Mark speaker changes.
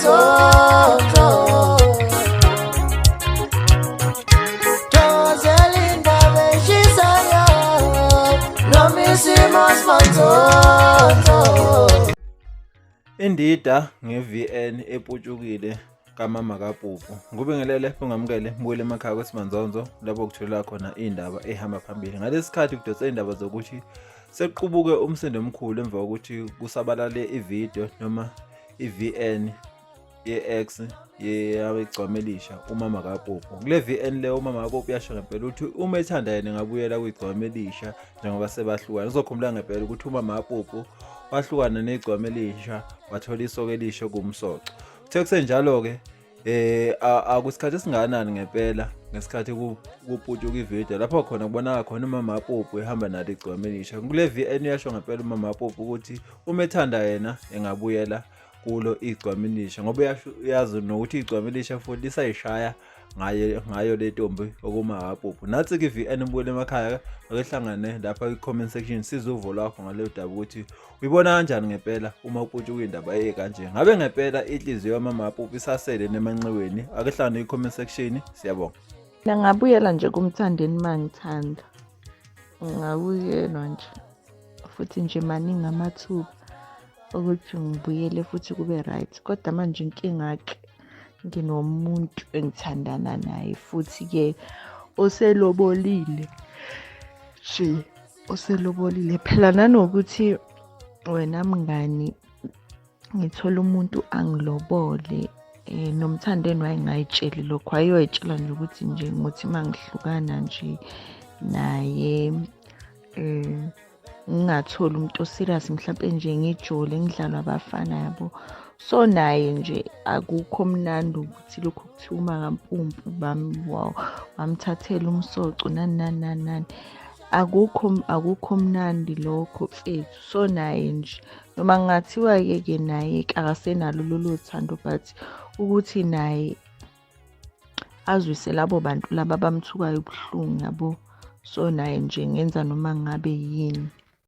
Speaker 1: Simanzozo Joselinda beshisayo Nomisimo Simanzozo.
Speaker 2: Indida nge-VN eputshukile kaMama kaPupu. Ngubingelele ungamukele mbuyele emakhaya kweSimanzozo lapho kutholela khona indaba ehamba phambili. Ngalesi sikhathi kudonsa indaba zokuthi sequbuke umsindo omkhulu emva kokuthi kusabalale ivideo noma i-VN ye-ex yabegcwamelisha uMama kaPupu. Kule VN le uMama kaPupu yasho ngempela ukuthi uma ethanda yena engabuyela kwigcwamelisha njengoba sebahlukana. Ngizokhumbula ngempela ukuthi uMama kaPupu wahlukana negcwamelisha wathola isoko elisha kumsoco. Kuthe kusenjalo-ke akusikhathi esingakanani ngempela ngesikhathi kuputshuka ivideo lapho khona kubonakala khona uMama kaPupu ehamba nalo igcwamelisha. Kule VN yasho ngempela uMama kaPupu ukuthi uma ethanda yena engabuyela kulo igcwamelisha ngoba uyazi nokuthi igcwamelisha futhi lisayishaya ngayo le ntombi okuMama kaPupu. Nathi-ke iVN mbuyele emakhaya akehlangane lapha kwi-comment section siza uvo lwakho ngale daba ukuthi uyibona kanjani ngempela uma uputshuka indaba kanje. Ngabe ngempela inhliziyo yaMama kaPupu isasele nemanxiweni? Akehlangane kwi-comment section. Siyabonga.
Speaker 3: Ngingabuyela nje kumthandeni mangithanda. Ngingabuyelwa nje futhi nje maningi amathuba ukuthi ngibuyele futhi kube right. Kodwa manje inkinga-ke nginomuntu engithandana naye futhi-ke oselobolile nje oselobolile phela nanokuthi wena mngani ngithola umuntu angilobole nomthandeni wayengayitsheli lokho ayoyitshela nje ukuthi nje ngothi mangihlukana nje naye ngingatholi umuntu oserious mhlawumbe nje ngijole ngidlalwa abafana yabo. So naye nje akukho mnandi ukuthi lokho kuthiwa uMama kaPupu wamthathela umsoco nani. Akukho mnandi lokho mfethu. So naye nje noma ngathiwa-ke naye akasenalo lolo thando but ukuthi naye azwise labo bantu laba bamthukayo ubuhlungu yabo. So naye nje ngenza noma ngabe yini.